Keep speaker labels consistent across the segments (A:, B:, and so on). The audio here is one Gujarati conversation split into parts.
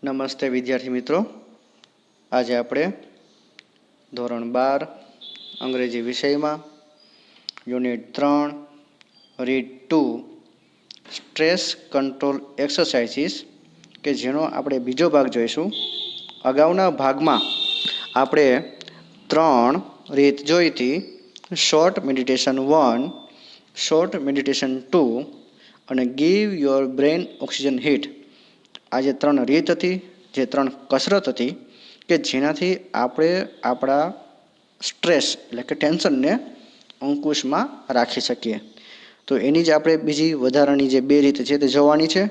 A: નમસ્તે વિદ્યાર્થી મિત્રો, આજે આપણે ધોરણ 12 અંગ્રેજી વિષયમાં unit 3 read 2 stress control exercises કે જેનો આપણે બીજો ભાગ જોઈશું. અગાઉના ભાગમાં આપણે 3 રીત જોઈ હતી: શોર્ટ મેડિટેશન 1, શોર્ટ મેડિટેશન 2 અને give your brain oxygen hit. આ જે 3 રીત હતી, જે 3 કસરત હતી કે જેનાથી આપણે આપણા સ્ટ્રેસ એટલે કે ટેન્શનને અંકુશમાં રાખી શકીએ. તો એની જ આપણે બીજી વધારાની જે 2 રીત છે તે જોવાની છે.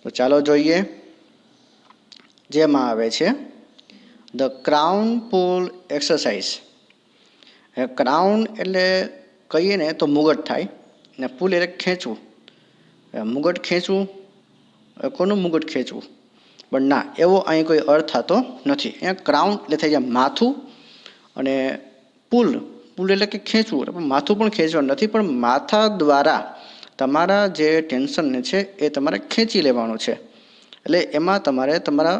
A: તો ચાલો જોઈએ. જેમાં આવે છે the crown pull exercise. Crown એટલે કહીએ ને તો મુગટ થાય, ને પુલ એટલે ખેંચવું. મુગટ ખેંચવું, કોનું મુગટ ખેંચવું? પણ ના, એવો અહીં કોઈ અર્થ થતો નથી. અહીંયા ક્રાઉન એટલે થઈ જાય માથું, અને પુલ એટલે કે ખેંચવું, એટલે માથું પણ ખેંચવાનું નથી, પણ માથા દ્વારા તમારા જે ટેન્શનને છે એ તમારે ખેંચી લેવાનું છે. એટલે એમાં તમારે તમારા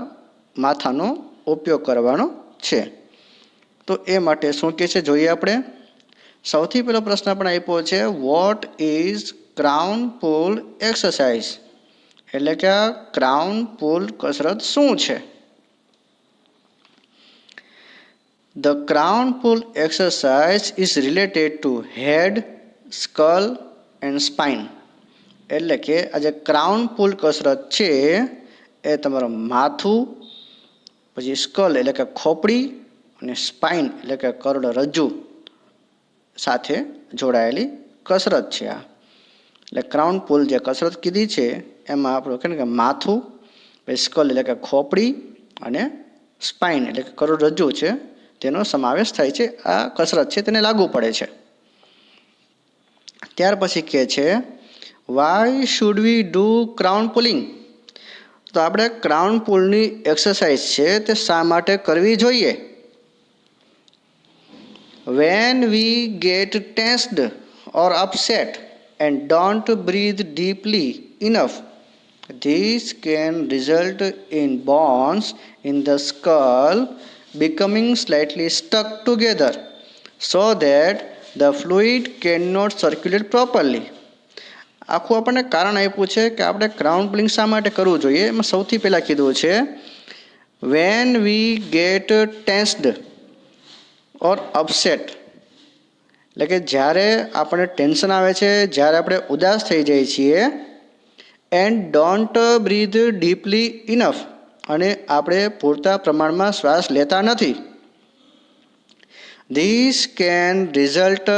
A: માથાનો ઉપયોગ કરવાનો છે. તો એ માટે શું કહે છે જોઈએ આપણે. સૌથી પહેલો પ્રશ્ન આપણે આપ્યો છે, what is crown pull exercise? એટલે કે આ ક્રાઉન પુલ કસરત શું છે? The crown pull exercise is related to head, skull and spine. એટલે કે આ જે ક્રાઉન પુલ કસરત છે એ તમારું માથું, પછી સ્કલ એટલે કે ખોપડી, અને સ્પાઇન એટલે કે કરોડરજ્જુ સાથે જોડાયેલી કસરત છે આ. એટલે ક્રાઉન પુલ જે કસરત કીધી છે એમાં આપણે કહે કે માથું, પછી સ્કલ એટલે કે ખોપડી, અને સ્પાઇન એટલે કે કરોડરજ્જુ છે તેનો સમાવેશ થાય છે. આ કસરત છે તેને લાગુ પડે છે. ત્યાર પછી કહે છે, why should we do crown pulling? તો આપણે ક્રાઉન પુલની એક્સરસાઇઝ છે તે શા માટે કરવી જોઈએ? When we get tensed or upset and don't breathe deeply enough, this can result in bones in the skull becoming slightly stuck together so that the fluid cannot circulate properly. આખું આપણને કારણ આપ્યું છે કે આપણે ક્રાઉન પુલિંગ શા માટે કરવું જોઈએ. એમાં સૌથી પહેલાં કીધું છે when we get tensed or upset, એટલે કે જ્યારે આપણને ટેન્શન આવે છે, જ્યારે આપણે ઉદાસ થઈ જઈએ છીએ, and don't breathe deeply enough, અને આપણે પૂરતા પ્રમાણમાં શ્વાસ લેતા નથી. This can result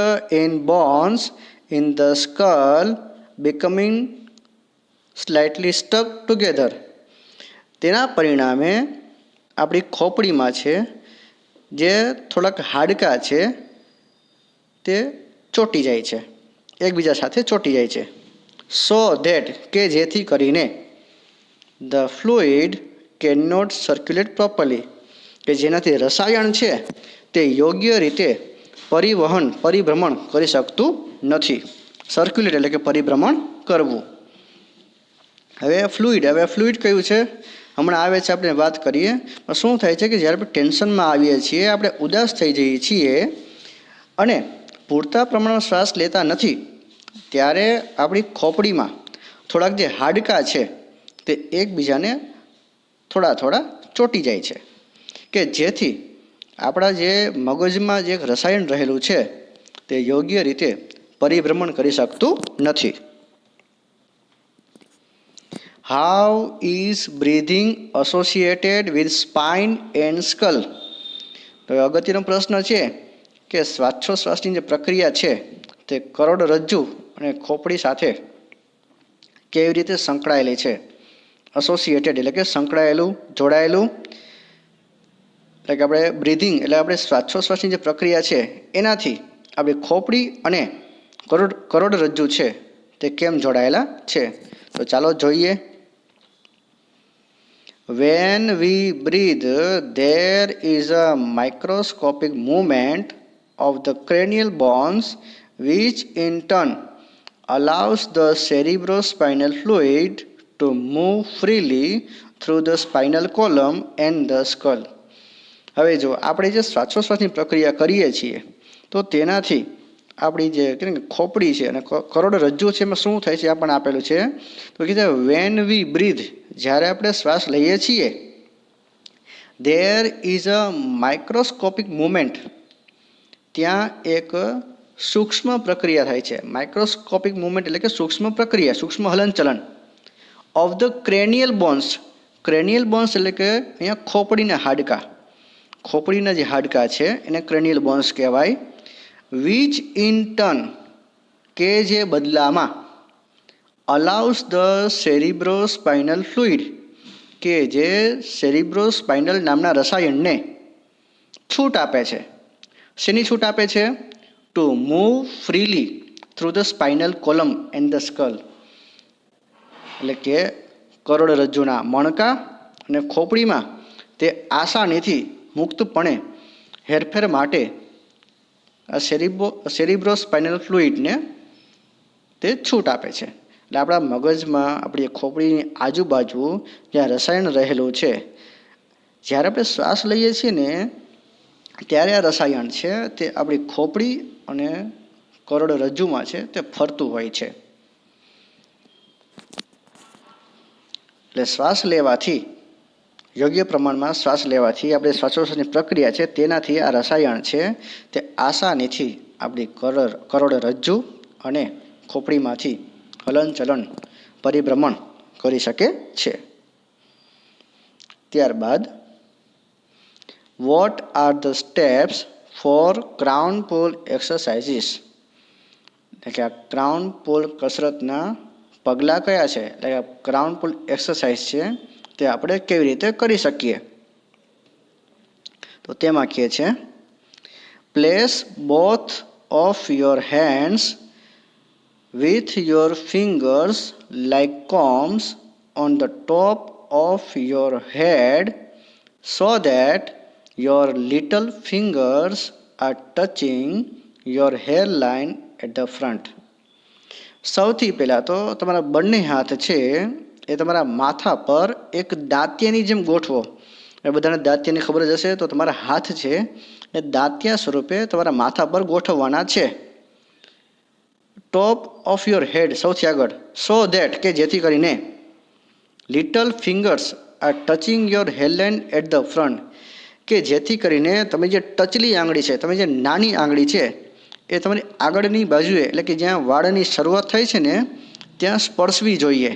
A: in bones in the skull becoming slightly stuck together. તેના પરિણામે આપણી ખોપડીમાં છે જે થોડાક હાડકાં છે તે ચોંટી જાય છે, એકબીજા સાથે ચોંટી જાય છે. સો ધેટ કે જેથી કરીને the fluid can not circulate properly, કે જેનાથી રસાયણ છે તે યોગ્ય રીતે પરિભ્રમણ કરી શકતું નથી. સર્ક્યુલેટ એટલે કે પરિભ્રમણ કરવું. હવે ફ્લુઇડ કયું છે હમણાં આવે છે, આપણે વાત કરીએ. શું થાય છે કે જ્યારે આપણે ટેન્શનમાં આવીએ છીએ, આપણે ઉદાસ થઈ જઈએ છીએ અને પૂરતા પ્રમાણમાં શ્વાસ લેતા નથી, ત્યારે આપણી ખોપડીમાં થોડાક જે હાડકાં છે તે એકબીજાને થોડા ચોંટી જાય છે, કે જેથી આપણા જે મગજમાં જે રસાયણ રહેલું છે તે યોગ્ય રીતે પરિભ્રમણ કરી શકતું નથી. How is breathing associated with spine and skull? તો અગત્યનો પ્રશ્ન છે કે શ્વાસોશ્વાસની જે પ્રક્રિયા છે તે કરોડરજ્જુ અને ખોપડી સાથે કેવી રીતે સંકળાયેલી છે. એસોસિએટેડ એટલે કે સંકળાયેલું, જોડાયેલું. એટલે કે આપણે બ્રીધિંગ એટલે આપણે શ્વાસોશ્વાસની જે પ્રક્રિયા છે એનાથી આપણી ખોપડી અને કરોડરજ્જુ છે તે કેમ જોડાયેલા છે. તો ચાલો જોઈએ. When we breathe, there is a microscopic movement of the cranial bones, which in turn allows the cerebrospinal fluid to move freely through the spinal column and the skull. હવે જો આપણે જે શ્વાસોશ્વાસની પ્રક્રિયા કરીએ છીએ તો તેનાથી આપણી જે ખોપડી છે અને કરોડરજ્જુ છે એમાં શું થાય છે આપણને આપેલું છે તો કીધે વેન વી બ્રીથ, જ્યારે આપણે શ્વાસ લઈએ છીએ, there is a microscopic movement, ત્યાં એક સૂક્ષ્મ પ્રક્રિયા થાય છે. માઇક્રોસ્કોપિક મુવમેન્ટ એટલે કે સૂક્ષ્મ પ્રક્રિયા, સૂક્ષ્મ હલનચલન ઓફ ધ ક્રેનિયલ બોન્સ. ક્રેનિયલ બોન્સ એટલે કે અહીંયા ખોપડીના હાડકાં, ખોપડીના જે હાડકાં છે એને ક્રેનિયલ બોન્સ કહેવાય. વિચ ઇન ટર્ન, કે જે બદલામાં અલાઉસ ધ સેરિબ્રોસ્પાઇનલ ફ્લુઇડ, કે જે સેરિબ્રોસ્પાઇનલ નામના રસાયણને છૂટ આપે છે. શેની છૂટ આપે છે? To move freely through the spinal column and the skull, એટલે કે કરોડરજ્જુના મણકા અને ખોપડીમાં તે આસાનીથી મુક્તપણે હેરફેર માટે આ સેરિબ્રોસ્પાઇનલ ફ્લુઇડને તે છૂટ આપે છે. એટલે આપણા મગજમાં આપણી ખોપડીની આજુબાજુ જ્યાં રસાયણ રહેલું છે, જ્યારે આપણે શ્વાસ લઈએ છીએ ને ત્યારે આ રસાયણ છે તે આપણી ખોપડી અને કરોડરજ્જુમાં છે તે ફરતું હોય છે. એટલે શ્વાસ લેવાથી, યોગ્ય પ્રમાણમાં શ્વાસ લેવાથી આપણે શ્વાસોશ્વાસની પ્રક્રિયા છે તેનાથી આ રસાયણ છે તે આસાનીથી આપણી કરોડરજ્જુ અને ખોપડીમાંથી હલનચલન પરિભ્રમણ કરી શકે છે. ત્યારબાદ what are the steps for crown pull exercises, એટલે કે આ ક્રાઉન પુલ કસરતના પગલાં કયા છે, એટલે કે ક્રાઉન પુલ એક્સરસાઇઝ છે તે આપણે કેવી રીતે કરી શકીએ. તો તેમાં કહે છે place both of your hands with your fingers like combs on the top of your head so that your little fingers are touching your hairline at the front. સૌથી પહેલાં તો તમારા બંને હાથ છે એ તમારા માથા પર એક દાંતિયાની જેમ ગોઠવો. એ બધાને દાંતિયાની ખબર જ હશે. તો તમારા હાથ છે એ દાંતિયા સ્વરૂપે તમારા માથા પર ગોઠવવાના છે. ટોપ ઓફ યોર હેડ, સૌથી આગળ. સો ધેટ, કે જેથી કરીને little fingers are touching your hairline at the front, કે જેથી કરીને તમે જે ટચલી આંગળી છે, તમે જે નાની આંગળી છે એ તમારી આગળની બાજુએ, એટલે કે જ્યાં વાળની શરૂઆત થઈ છે ને ત્યાં સ્પર્શવી જોઈએ.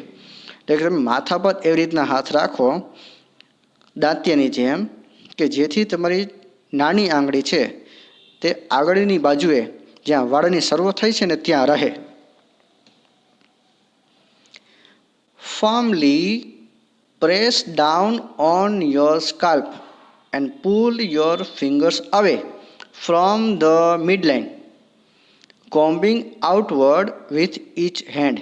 A: એટલે કે તમે માથા પર એવી રીતના હાથ રાખો દાંતિયાની જેમ, કે જેથી તમારી નાની આંગળી છે તે આગળની બાજુએ જ્યાં વાળની શરૂઆત થઈ છે ને ત્યાં રહે. Firmly press down on your scalp and pull your fingers away from the midline, combing outward with each hand.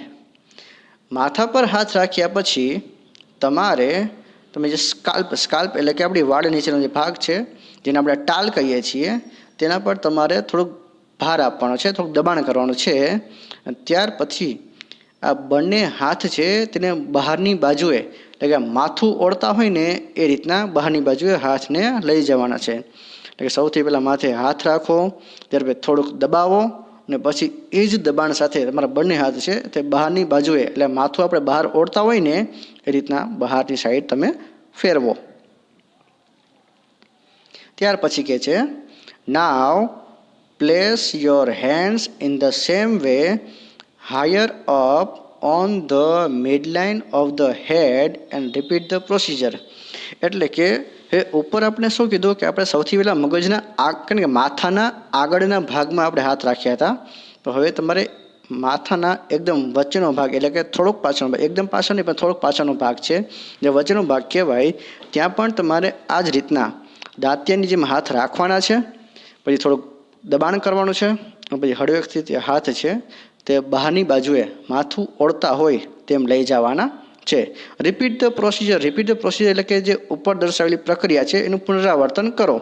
A: માથા પર હાથ રાખ્યા પછી તમે જે સ્કાલ્પ એટલે કે આપણી વાળ નીચેનો જે ભાગ છે જેને આપણે ટાલ કહીએ છીએ તેના પર તમારે થોડુંક ભાર આપવાનો છે, થોડુંક દબાણ કરવાનું છે. ત્યાર પછી આ બંને હાથ છે તેને બહારની બાજુએ, એટલે કે માથું ઓળતા હોય ને એ રીતના બહારની બાજુએ હાથને લઈ જવાના છે. એટલે કે સૌથી પહેલાં માથે હાથ રાખો, ત્યાર પછી થોડુંક દબાવો અને પછી એ જ દબાણ સાથે તમારા બંને હાથ છે તે બહારની બાજુએ, એટલે માથું આપણે બહાર ઓળતા હોય ને એ રીતના બહારની સાઈડ તમે ફેરવો. ત્યાર પછી કહે છે નાવ place your hands in the same way higher up on the midline of the head and repeat the procedure. એટલે કે ઉપર આપણે શું કીધું કે આપણે સૌથી પહેલાં મગજના કારણ કે માથાના આગળના ભાગમાં આપણે હાથ રાખ્યા હતા. તો હવે તમારે માથાના એકદમ વચ્ચેનો ભાગ, એટલે કે થોડોક પાછળનો ભાગ, એકદમ પાછળ નહીં પણ થોડોક પાછળનો ભાગ છે જે વચ્ચેનો ભાગ કહેવાય, ત્યાં પણ તમારે આ જ રીતના દાંતિયાની જેમ હાથ રાખવાના છે. પછી થોડુંક દબાણ કરવાનું છે, પછી હળવેકથી હાથ છે તે બહારની બાજુએ માથું ઓળતા હોય તેમ લઈ જવાના છે. Repeat the procedure. Repeat the procedure એટલે કે જે ઉપર દર્શાવેલી પ્રક્રિયા છે એનું પુનરાવર્તન કરો.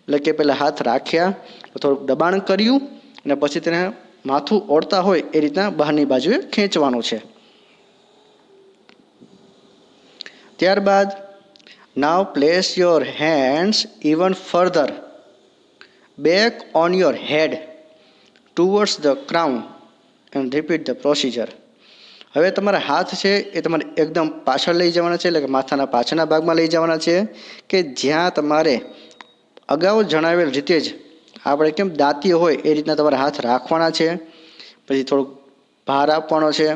A: એટલે કે પહેલાં હાથ રાખ્યા, થોડુંક દબાણ કર્યું અને પછી તેને માથું ઓળતા હોય એ રીતના બહારની બાજુએ ખેંચવાનું છે. ત્યારબાદ now place your hands even further back on your head towards the crown and repeat the procedure. હવે તમારા હાથ છે એ તમારે એકદમ પાછળ લઈ જવાના છે, એટલે કે માથાના પાછળના ભાગમાં લઈ જવાના છે, કે જ્યાં તમારે અગાઉ જણાવેલ રીતે જ આપણે કેમ દાંતીઓ હોય એ રીતના તમારા હાથ રાખવાના છે. પછી થોડુંક ભાર આપવાનો છે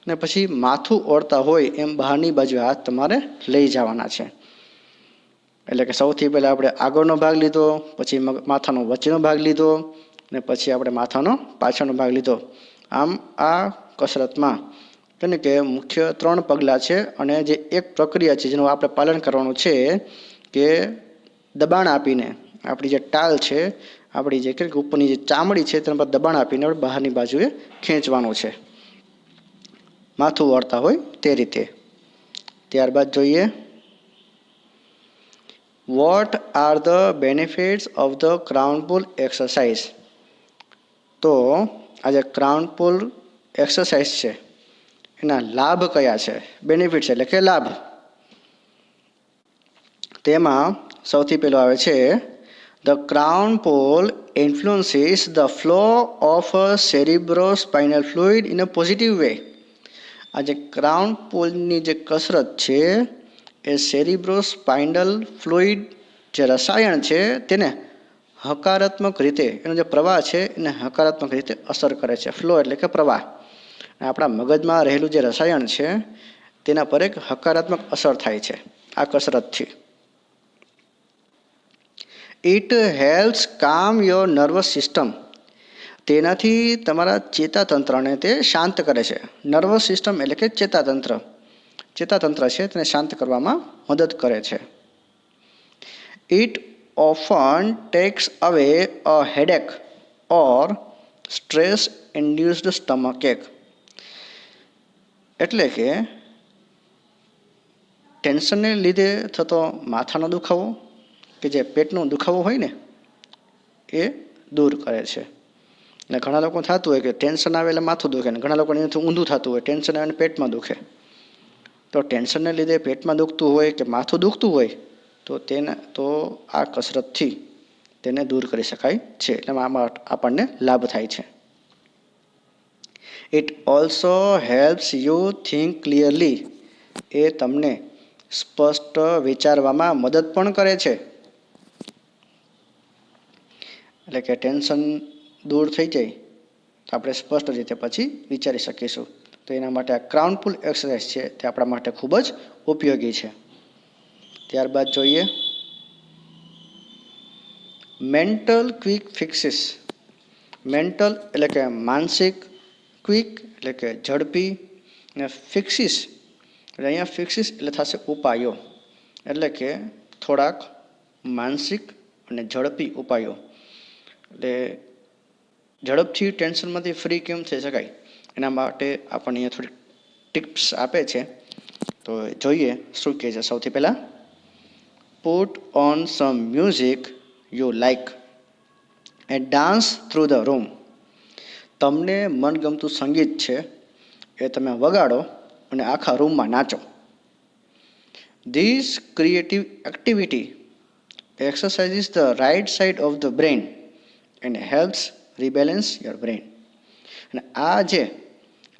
A: અને પછી માથું ઓળતા હોય એમ બહારની બાજુ હાથ તમારે લઈ જવાના છે. એટલે કે સૌથી પહેલાં આપણે આગળનો ભાગ લીધો, પછી માથાનો વચ્ચેનો ભાગ લીધો અને પછી આપણે માથાનો પાછળનો ભાગ લીધો. આમ આ કસરતમાં કેને કે મુખ્ય 3 પગલાં છે અને જે એક પ્રક્રિયા છે જેનું આપણે પાલન કરવાનું છે કે દબાણ આપીને આપણી જે ટાલ છે, આપણી જે કે ઉપરની જે ચામડી છે તેના પર દબાણ આપીને આપણે બહારની બાજુએ ખેંચવાનું છે, માથું વળતા હોય તે રીતે. ત્યારબાદ જોઈએ what are the benefits of the crown pull exercise. તો આ જે ક્રાઉન પુલ એક્સરસાઇઝ છે એના લાભ કયા છે, બેનિફિટ્સ એટલે કે લાભ. તેમાં સૌથી પહેલો આવે છે the crown pull influences the flow of cerebrospinal fluid in a positive way. આ જે ક્રાઉન પુલની જે કસરત છે એ સેરિબ્રોસ્પાઇનલ ફ્લુઇડ જે રસાયણ છે તેને હકારાત્મક રીતે, એનો જે પ્રવાહ છે એને હકારાત્મક રીતે અસર કરે છે. ફ્લો એટલે કે પ્રવાહ. આપણા મગજમાં રહેલું જે રસાયણ છે તેના પર એક હકારાત્મક અસર થાય છે આ કસરતથી. ઇટ હેલ્પ્સ કામ યોર નર્વસ સિસ્ટમ. તેનાથી તમારા ચેતાતંત્રને તે શાંત કરે છે. નર્વસ સિસ્ટમ એટલે કે ચેતાતંત્ર. ચેતાતંત્ર છે તેને શાંત કરવામાં મદદ કરે છે. ઇટ ઓફન ટેક્સ અવે અ હેડેક ઓર સ્ટ્રેસ ઇન્ડ્યુસ્ડ સ્ટમક એક. એટલે કે ટેન્શનને લીધે થતો માથાનો દુખાવો કે જે પેટનો દુખાવો હોય ને એ દૂર કરે છે. અને ઘણા લોકો થતું હોય કે ટેન્શન આવે એટલે માથું દુખે, ને ઘણા લોકોને એનાથી ઊંધું થતું હોય, ટેન્શન આવે ને પેટમાં દુખે. તો ટેન્શનને લીધે પેટમાં દુખતું હોય કે માથું દુખતું હોય તો આ કસરતથી તેને દૂર કરી શકાય છે. એટલે આમાં આપણને લાભ થાય છે. It also helps you think clearly. એ તમને સ્પષ્ટ વિચારવામાં મદદ પણ કરે છે. એટલે કે ટેન્શન દૂર થઈ જાય તો આપણે સ્પષ્ટ રીતે પછી વિચારી શકીશું. તો એના માટે આ ક્રાઉન પુલ એક્સરસાઇઝ છે તે આપણા માટે ખૂબ જ ઉપયોગી છે. ત્યારબાદ જોઈએ મેન્ટલ ક્વિક ફિક્સિસ. મેન્ટલ એટલે કે માનસિક, ક્વિક એટલે કે ઝડપી, અને ફિક્સિસ એટલે અહીંયા ફિક્સિસ એટલે થશે ઉપાયો. એટલે કે થોડાક માનસિક અને ઝડપી ઉપાયો. એટલે ઝડપથી ટેન્શનમાંથી ફ્રી કેમ થઈ શકાય એના માટે આપણને અહીંયા થોડીક ટિપ્સ આપે છે. તો જોઈએ શું કહે છે. સૌથી પહેલાં put on some music you like and dance through the room. તમને મનગમતું સંગીત છે એ તમે વગાડો અને આખા રૂમમાં નાચો. This creative activity exercises the right side of the brain and helps rebalance your brain. અને આ જે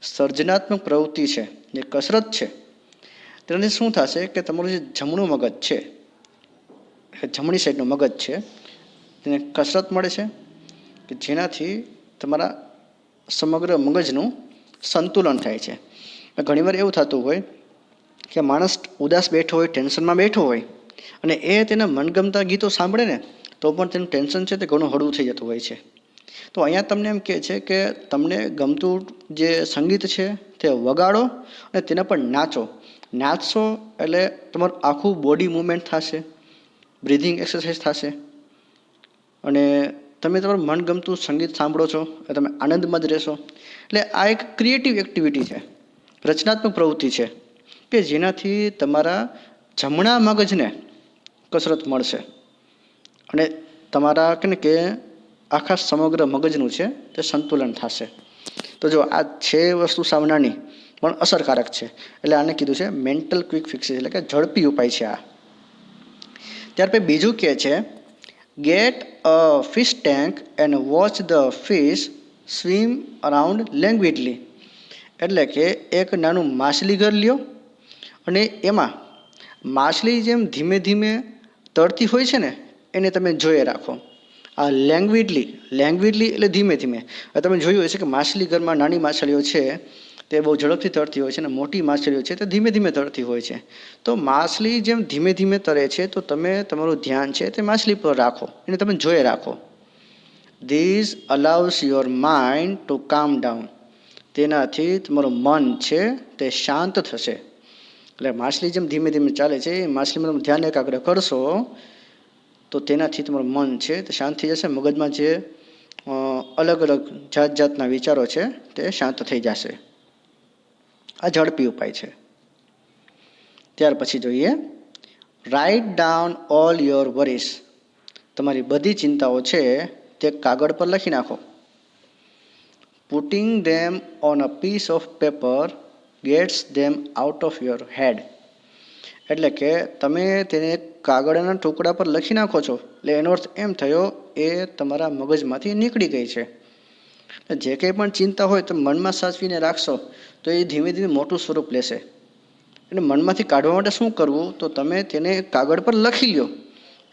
A: સર્જનાત્મક પ્રવૃત્તિ છે, જે કસરત છે, તેનાથી શું થશે કે તમારું જે જમણું મગજ છે, જમણી સાઈડનું મગજ છે તેને કસરત મળે છે કે જેનાથી તમારા સમગ્ર મગજનું સંતુલન થાય છે. ઘણીવાર એવું થતું હોય કે માણસ ઉદાસ બેઠો હોય, ટેન્શનમાં બેઠો હોય અને એ તેના મનગમતા ગીતો સાંભળે ને તો પણ તેનું ટેન્શન છે તે ઘણું હળવું થઈ જતું હોય છે. તો અહીંયા તમને એમ કહે છે કે તમને ગમતું જે સંગીત છે તે વગાડો અને તેના પર નાચો. નાચશો એટલે તમારું આખું બોડી મૂવમેન્ટ થશે, બ્રિધિંગ એક્સરસાઇઝ થશે અને તમે તમારું મનગમતું સંગીત સાંભળો છો એટલે તમે આનંદમાં જ રહેશો. એટલે આ એક ક્રિએટિવ એક્ટિવિટી છે, રચનાત્મક પ્રવૃત્તિ છે કે જેનાથી તમારા જમણા મગજને કસરત મળશે અને તમારા કે આખા સમગ્ર મગજનું છે તે સંતુલન થશે. તો જો આ છે વસ્તુ સાવ નાની, પણ અસરકારક છે. એટલે આને કીધું છે મેન્ટલ ક્વિક ફિક્સીસ, એટલે કે ઝડપી ઉપાય છે આ. ત્યાર પછી બીજું કહે છે get a fish tank and watch the fish swim around languidly. એટલે કે એક નાનું માછલી ઘર લ્યો અને એમાં માછલી જેમ ધીમે ધીમે તરતી હોય છે ને એને તમે જોઈએ રાખો. આ લેંગ્વિડલી એટલે ધીમે ધીમે. તમે જોયું હશે કે માછલી ઘરમાં નાની માછલીઓ છે તે બહુ ઝડપથી તરતી હોય છે, અને મોટી માછલીઓ છે તે ધીમે ધીમે તરતી હોય છે. તો માછલી જેમ ધીમે ધીમે તરે છે તો તમે તમારું ધ્યાન છે તે માછલી પર રાખો, એને તમે જોઈ રાખો. This allows your mind to કામ ડાઉન. તેનાથી તમારું મન છે તે શાંત થશે. એટલે માછલી જેમ ધીમે ધીમે ચાલે છે એ માછલીમાં તમે ધ્યાન એકાગ્ર કરશો તો તેનાથી તમારું મન છે તે શાંત થઈ જશે. મગજમાં જે અલગ અલગ જાત જાતના વિચારો છે તે શાંત થઈ જશે. આ ઝડપી ઉપાય છે. ત્યાર પછી જોઈએ write down all your worries. તમારી બધી ચિંતાઓ છે તે કાગળ પર લખી નાખો. Putting them on a piece of paper gets them out of your head. એટલે કે તમે તેને કાગળના ટુકડા પર લખી નાખો છો એટલે એનો અર્થ એમ થયો એ તમારા મગજમાંથી નીકળી ગઈ છે. જે કંઈ પણ ચિંતા હોય તો મનમાં સાચવીને રાખશો તો એ ધીમે ધીમે મોટું સ્વરૂપ લેશે. એટલે મનમાંથી કાઢવા માટે શું કરવું તો તમે તેને કાગળ પર લખી લો.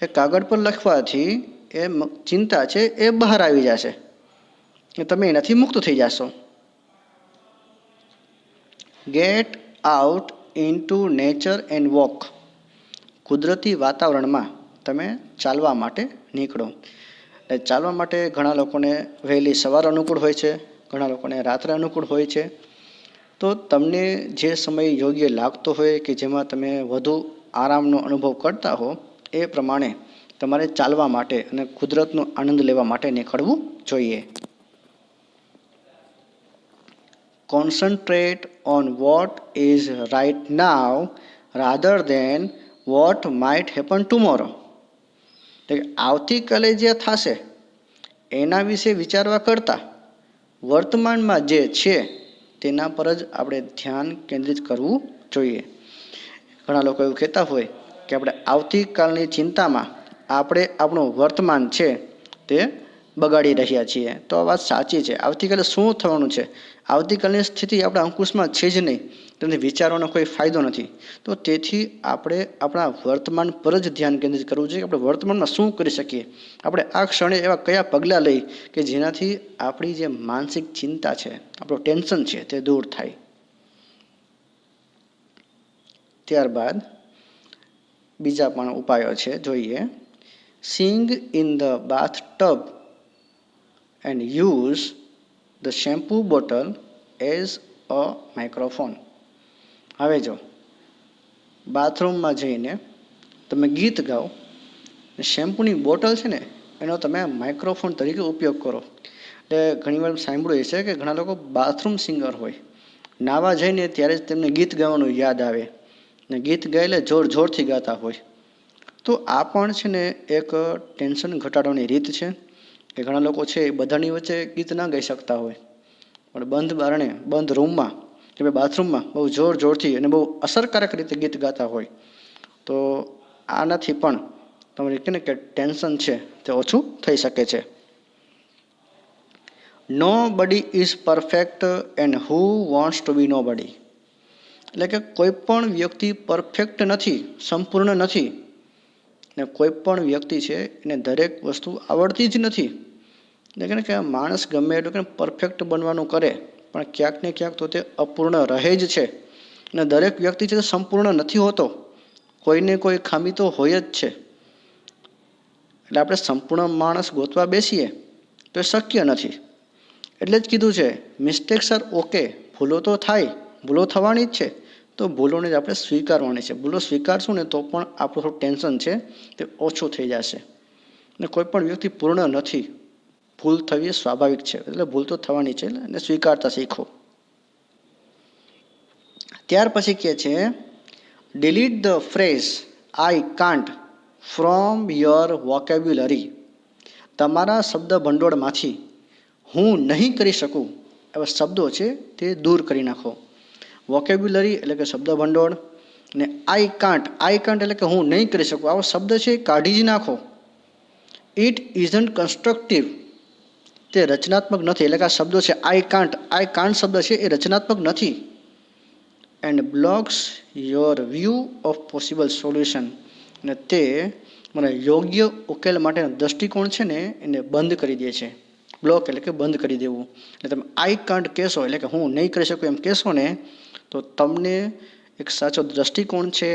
A: એ કાગળ પર લખવાથી એ ચિંતા છે એ બહાર આવી જશે, તમે એનાથી મુક્ત થઈ જશો. Get out into nature and walk. કુદરતી વાતાવરણમાં તમે ચાલવા માટે નીકળો. એટલે ચાલવા માટે ઘણા લોકોને વહેલી સવાર અનુકૂળ હોય છે, ઘણા લોકોને રાત્રે અનુકૂળ હોય છે. તો તમને જે સમય યોગ્ય લાગતો હોય કે જેમાં તમે વધુ આરામનો અનુભવ કરતા હો એ પ્રમાણે તમારે ચાલવા માટે અને કુદરતનો આનંદ લેવા માટે નીકળવું જોઈએ. Concentrate on what is right now rather than what might happen tomorrow. એટલે આવતીકાલે જે થશે એના વિશે વિચારવા કરતાં વર્તમાનમાં જે છે તેના પર જ આપણે ધ્યાન કેન્દ્રિત કરવું જોઈએ. ઘણા લોકો એવું કહેતા હોય કે આપણે આવતીકાલની ચિંતામાં આપણે આપણું વર્તમાન છે તે બગાડી રહ્યા છીએ. તો આ વાત સાચી છે. આવતીકાલે શું થવાનું છે, આવતીકાલની સ્થિતિ આપણા અંકુશમાં છે જ નહીં, તેનાથી વિચારવાનો કોઈ ફાયદો નથી. તો તેથી આપણે આપણા વર્તમાન પર જ ધ્યાન કેન્દ્રિત કરવું જોઈએ. આપણે વર્તમાનમાં શું કરી શકીએ, આપણે આ ક્ષણે એવા કયા પગલાં લઈ કે જેનાથી આપણી જે માનસિક ચિંતા છે, આપણું ટેન્શન છે તે દૂર થાય. ત્યારબાદ બીજા પણ ઉપાયો છે જોઈએ. Sing in the bath tub and use the shampoo bottle as a microphone. હવે જો બાથરૂમમાં જઈને તમે ગીત ગાઓ, શેમ્પૂની બોટલ છે ને એનો તમે માઇક્રોફોન તરીકે ઉપયોગ કરો. એટલે ઘણીવાર સાંભળ્યું છે કે ઘણા લોકો બાથરૂમ સિંગર હોય, નાવા જઈને ત્યારે જ તેમને ગીત ગાવાનું યાદ આવે ને ગીત ગાયેલે જોર જોરથી ગાતા હોય. તો આ પણ છે ને એક ટેન્શન ઘટાડવાની રીત છે. કે ઘણા લોકો છે એ બધાની વચ્ચે ગીત ના ગાઈ શકતા હોય, પણ બંધ બારણે બંધ રૂમમાં કે ભાઈ બાથરૂમમાં બહુ જોર જોરથી અને બહુ અસરકારક રીતે ગીત ગાતા હોય તો આનાથી પણ તમારી કે ને કે ટેન્શન છે તે ઓછું થઈ શકે છે. Nobody is perfect and who wants to be nobody. એટલે કે કોઈ પણ વ્યક્તિ પરફેક્ટ નથી, સંપૂર્ણ નથી, ને કોઈ પણ વ્યક્તિ છે એને દરેક વસ્તુ આવડતી જ નથી. એટલે કે માણસ ગમે એટલું કે પરફેક્ટ બનવાનું કરે પણ ક્યાંક ને ક્યાંક તો તે અપૂર્ણ રહે જ છે. અને દરેક વ્યક્તિ છે તે સંપૂર્ણ નથી હોતો, કોઈને કોઈ ખામી તો હોય જ છે. એટલે આપણે સંપૂર્ણ માણસ ગોતવા બેસીએ તો એ શક્ય નથી. એટલે જ કીધું છે મિસ્ટેક્સ આર ઓકે. ભૂલો તો થાય, ભૂલો થવાની જ છે, તો ભૂલોને જ આપણે સ્વીકારવાની છે. ભૂલો સ્વીકારશું ને તો પણ આપણું થોડું ટેન્શન છે તે ઓછું થઈ જશે. ને કોઈ પણ વ્યક્તિ પૂર્ણ નથી, ભૂલ થવી એ સ્વાભાવિક છે, એટલે ભૂલ તો થવાની છે એટલે સ્વીકારતા શીખો. ત્યાર પછી કહે છે delete the phrase I can't from your vocabulary. તમારા શબ્દ ભંડોળમાંથી હું નહીં કરી શકું એવા શબ્દો છે તે દૂર કરી નાખો. વોકેબ્યુલરી એટલે કે શબ્દ ભંડોળ, ને આઈ કાન્ટ એટલે કે હું નહીં કરી શકું, આવો શબ્દ છે એ કાઢી જ નાખો. ઇટ ઇઝન્ટ કન્સ્ટ્રક્ટિવ, તે રચનાત્મક નથી. એટલે કે આ શબ્દો છે આઈ કાન્ટ શબ્દ છે એ રચનાત્મક નથી. And blocks your view of possible solution, અને તે મને યોગ્ય ઉકેલ માટેનો દૃષ્ટિકોણ છે ને એને બંધ કરી દે છે. બ્લોક એટલે કે બંધ કરી દેવું. એટલે તમે આઈ કાન્ટ કહેશો એટલે કે હું નહીં કરી શકું એમ કહેશો ને, તો તમને એક સાચો દૃષ્ટિકોણ છે,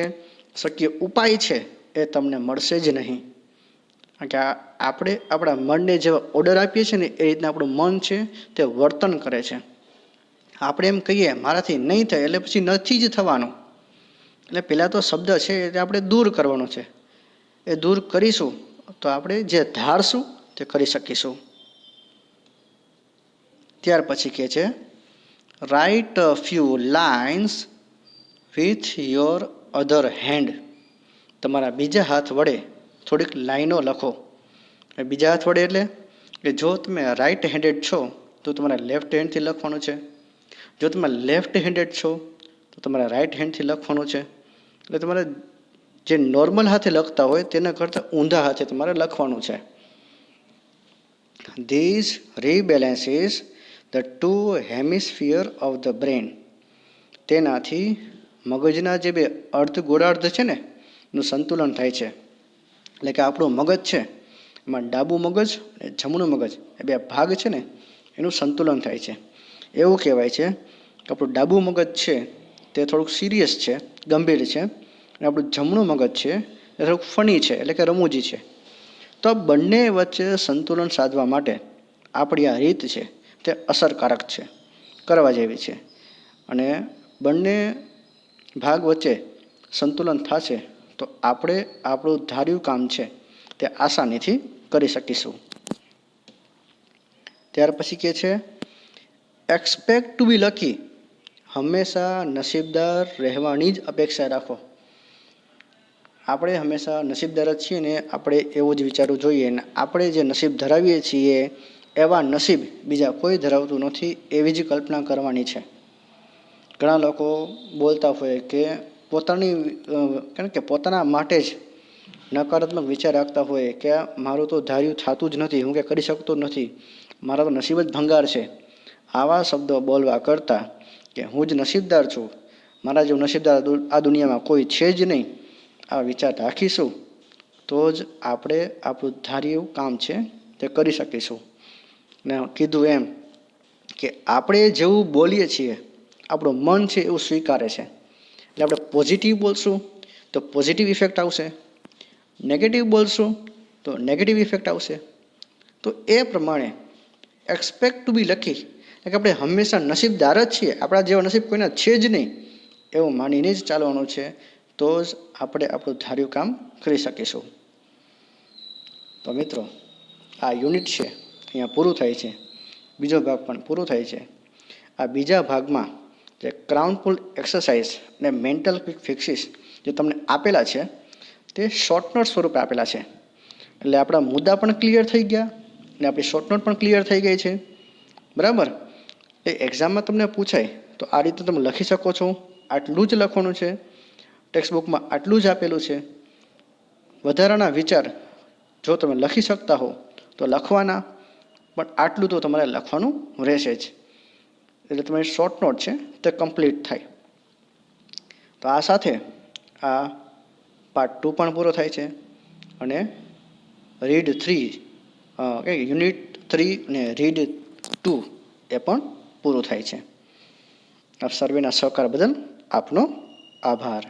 A: શક્ય ઉપાય છે એ તમને મળશે જ નહીં. કારણ કે આપણે આપણા મનને જેવા ઓર્ડર આપીએ છીએ ને એ રીતના આપણું મન છે તે વર્તન કરે છે. આપણે એમ કહીએ મારાથી નહીં થાય એટલે પછી નથી જ થવાનું. એટલે પહેલાં તો શબ્દ છે એ આપણે દૂર કરવાનો છે. એ દૂર કરીશું તો આપણે જે ધારશું તે કરી શકીશું. ત્યાર પછી કહે છે write a few lines with your other hand, તમારા બીજા હાથ વડે થોડીક લાઈનો લખો. બીજા હાથ વડે એટલે કે જો તમે રાઇટ હેન્ડેડ છો તો તમારે લેફ્ટ હેન્ડથી લખવાનું છે. જો તમે લેફ્ટ હેન્ડેડ છો તો તમારે રાઇટ હેન્ડથી લખવાનું છે. એટલે તમારે જે નોર્મલ હાથે લખતા હોય તેના કરતાં ઊંધા હાથે તમારે લખવાનું છે. These rebalances the two hemisphere of the brain, તેનાથી મગજના જે બે અર્ધ ગોળાર્ધ છે ને એનું સંતુલન થાય છે. એટલે કે આપણું મગજ છે એમાં ડાબું મગજ અને જમણું મગજ એ બે ભાગ છે ને એનું સંતુલન થાય છે. એવું કહેવાય છે કે આપણું ડાબું મગજ છે તે થોડુંક સિરિયસ છે, ગંભીર છે, અને આપણું જમણું મગજ છે એ થોડુંક ફની છે એટલે કે રમૂજી છે. તો આ બંને વચ્ચે સંતુલન સાધવા માટે આપણી આ રીત છે તે અસરકારક છે, કરવા જેવી છે. અને બંને ભાગ વચ્ચે સંતુલન થશે તો આપણે આપણું ધાર્યું કામ છે તે આસાનીથી કરી શકીશું. ત્યાર પછી કહે છે એક્સપેક્ટ ટુ બી લકી, હંમેશા નસીબદાર રહેવાની જ અપેક્ષા રાખો. આપણે હંમેશા નસીબદાર જ છીએ ને આપણે એવું જ વિચારવું જોઈએ. ને આપણે જે નસીબ ધરાવીએ છીએ એવા નસીબ બીજા કોઈ ધરાવતું નથી એવી જ કલ્પના કરવાની છે. ઘણા લોકો બોલતા હોય કે કારણ કે પોતાના માટે જ નકારાત્મક વિચાર રાખતા હોય કે મારું તો ધાર્યું થતું જ નથી, હું કે કરી શકતો નથી, મારા તો નસીબ જ ભંગાર છે. આવા શબ્દો બોલવા કરતાં કે હું જ નસીબદાર છું, મારા જેવું નસીબદાર આ દુનિયામાં કોઈ છે જ નહીં, આ વિચાર રાખીશું તો જ આપણે આપણું ધાર્યું કામ છે તે કરી શકીશું. ને કીધું એમ કે આપણે જેવું બોલીએ છીએ આપણું મન છે એવું સ્વીકારે છે. એટલે આપણે પોઝિટિવ બોલશું તો પોઝિટિવ ઇફેક્ટ આવશે, નેગેટિવ બોલશું તો નેગેટિવ ઇફેક્ટ આવશે. તો એ પ્રમાણે એક્સપેક્ટ ટુ બી લકી એટલે કે આપણે હંમેશા નસીબદાર જ છીએ, આપણા જેવા નસીબ કોઈના છે જ નહીં એવું માનીને જ ચાલવાનું છે, તો જ આપણે આપણું ધાર્યું કામ કરી શકીશું. તો મિત્રો આ યુનિટ છે અહીંયા પૂરું થાય છે. બીજો ભાગ પણ પૂરો થાય છે. આ બીજા ભાગમાં જે ક્રાઉન પુલ એક્સરસાઇઝ અને મેન્ટલ ક્વિક ફિક્સીસ જે તમને આપેલા છે તે શોર્ટ નોટ સ્વરૂપે આપેલા છે. એટલે આપણા મુદ્દા પણ ક્લિયર થઈ ગયા અને આપણી શોર્ટ નોટ પણ ક્લિયર થઈ ગઈ છે. બરાબર. એ એક્ઝામમાં તમને પૂછાય તો આ રીતે તમે લખી શકો છો. આટલું જ લખવાનું છે, ટેક્સ્ટબુકમાં આટલું જ આપેલું છે. વધારાના વિચાર જો તમે લખી શકતા હો તો લખવાના, પણ આટલું તો તમારે લખવાનું રહેશે જ. એટલે તમારી શોર્ટ નોટ છે તે કમ્પ્લીટ થાય. તો આ સાથે આ પાર્ટ 2 પણ પૂરો થાય છે અને રીડ 3 યુનિટ 3 અને રીડ 2 એ પણ પૂરું થાય છે. આપ સર્વેના સહકાર બદલ આપનો આભાર.